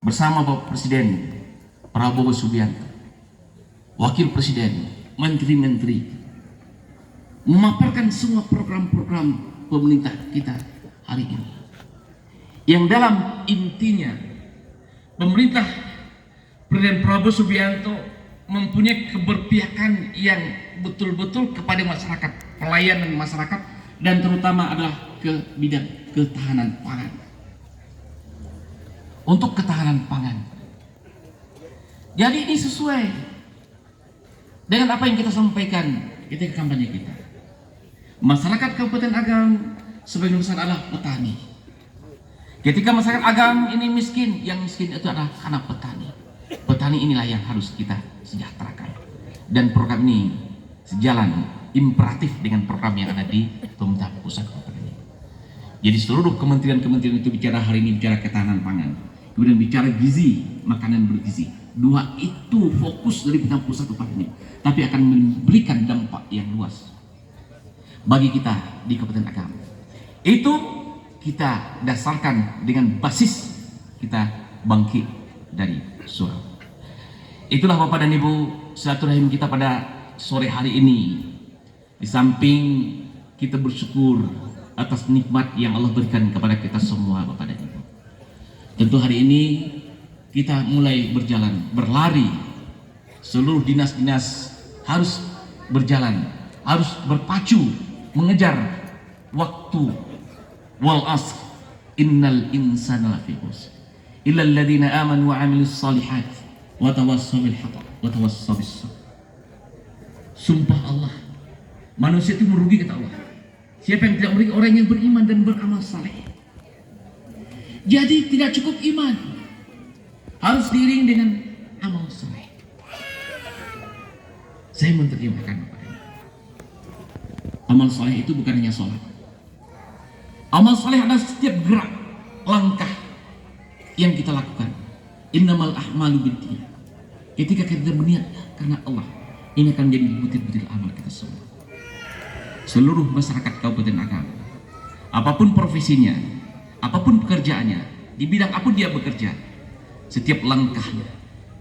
bersama Bapak Presiden Prabowo Subianto, Wakil Presiden, Menteri-Menteri, memaparkan semua program-program pemerintah kita hari ini. Yang dalam intinya, pemerintah Presiden Prabowo Subianto mempunyai keberpihakan yang betul-betul kepada masyarakat, pelayanan masyarakat, dan terutama adalah ke bidang ketahanan pangan. Untuk ketahanan pangan. Jadi ini sesuai dengan apa yang kita sampaikan ketika kampanye kita. Masyarakat Kabupaten Agam sebagian besar adalah petani. Ketika masyarakat Agam ini miskin, yang miskin itu adalah karena petani. Petani inilah yang harus kita sejahterakan. Dan program ini sejalan imperatif dengan program yang ada di pemerintah pusat Kabupaten ini. Jadi seluruh kementerian-kementerian itu bicara hari ini bicara ketahanan pangan. Kemudian bicara gizi, makanan bergizi. Dua itu fokus dari pemerintah pusat Kabupaten ini. Tapi akan memberikan dampak yang luas bagi kita di Kabupaten Agam. Itu kita dasarkan dengan basis kita bangkit dari surau. Itulah Bapak dan Ibu silaturahim kita pada sore hari ini. Di samping kita bersyukur atas nikmat yang Allah berikan kepada kita semua Bapak dan Ibu. Tentu hari ini kita mulai berjalan, berlari. Seluruh dinas-dinas harus berjalan, harus berpacu mengejar waktu. Wal asr innal insana lafi khusr illa alladziina aamanu wa 'amilus shalihat wa tawassaw bil haqq wa tawassaw bis sabr. Sumpah Allah, manusia itu merugi kata Allah. Siapa yang tidak merugi? Orang yang beriman dan beramal saleh. Jadi tidak cukup iman, harus diiring dengan amal saleh. Saya menerjemahkan Bapak. Amal saleh itu bukan hanya sholat. Amal saleh adalah setiap gerak, langkah yang kita lakukan. Innamal a'malu binniyat. Ketika kita berniat karena Allah, ini akan menjadi butir-butir amal kita semua. Seluruh masyarakat Kabupaten Agam, apapun profesinya, apapun pekerjaannya, di bidang apa dia bekerja, setiap langkahnya,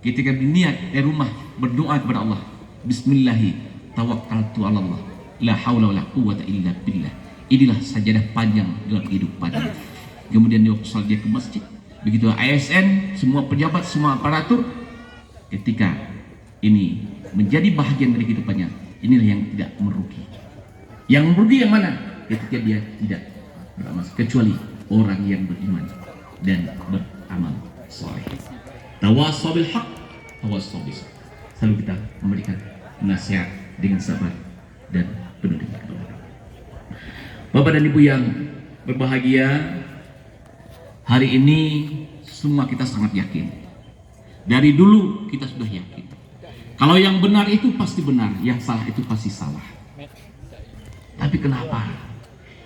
ketika berniat dari rumah berdoa kepada Allah, Bismillahi tawakkaltu ala Allah, la haula wala quwwata illa billah. Inilah sajadah panjang dalam kehidupan. Kemudian dia sholat, dia ke masjid. Begitu ASN, semua pejabat, semua aparatur, ketika ini menjadi bahagian dari kehidupannya, inilah yang tidak merugi. Yang merugi yang mana? Ketika dia tidak beramal, kecuali orang yang beriman dan beramal soleh. Tawassaw bil haqq, tawassaw bis sabr. Selalu kita memberikan nasihat dengan sabar dan penuh dengan kebenaran. Bapak dan Ibu yang berbahagia, hari ini semua kita sangat yakin. Dari dulu kita sudah yakin. Kalau yang benar itu pasti benar, yang salah itu pasti salah. Tapi kenapa?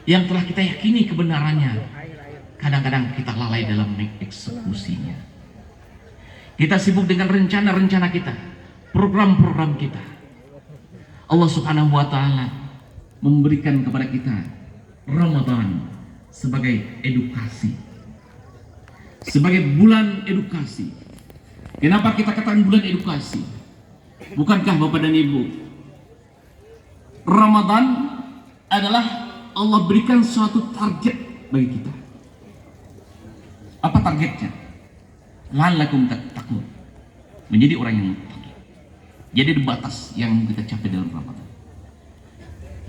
Yang telah kita yakini kebenarannya, kadang-kadang kita lalai dalam mengeksekusinya. Kita sibuk dengan rencana-rencana kita, program-program kita. Allah Subhanahu wa Ta'ala memberikan kepada kita Ramadan sebagai edukasi, sebagai bulan edukasi. Kenapa kita katakan bulan edukasi? Bukankah Bapak dan Ibu, Ramadan adalah Allah berikan suatu target bagi kita. Apa targetnya? La'allakum tattaqun. Menjadi orang yang muttaqi. Jadi ada batas yang kita capai dalam Ramadan.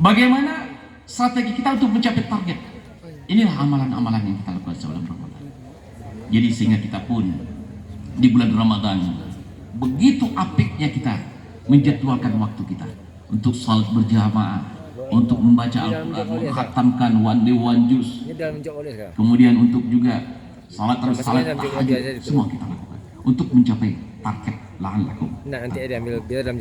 Bagaimana strategi kita untuk mencapai target? Inilah amalan-amalan yang kita lakukan sebelum Ramadan. Jadi sehingga kita pun di bulan Ramadan begitu apiknya kita menjadwalkan waktu kita untuk salat berjamaah, untuk membaca Al-Quran, mengkhatamkan one day one juz, kemudian untuk juga salat tahajud, semua kita lakukan untuk mencapai target la'allakum. Nah, nanti ada ambil biar dalam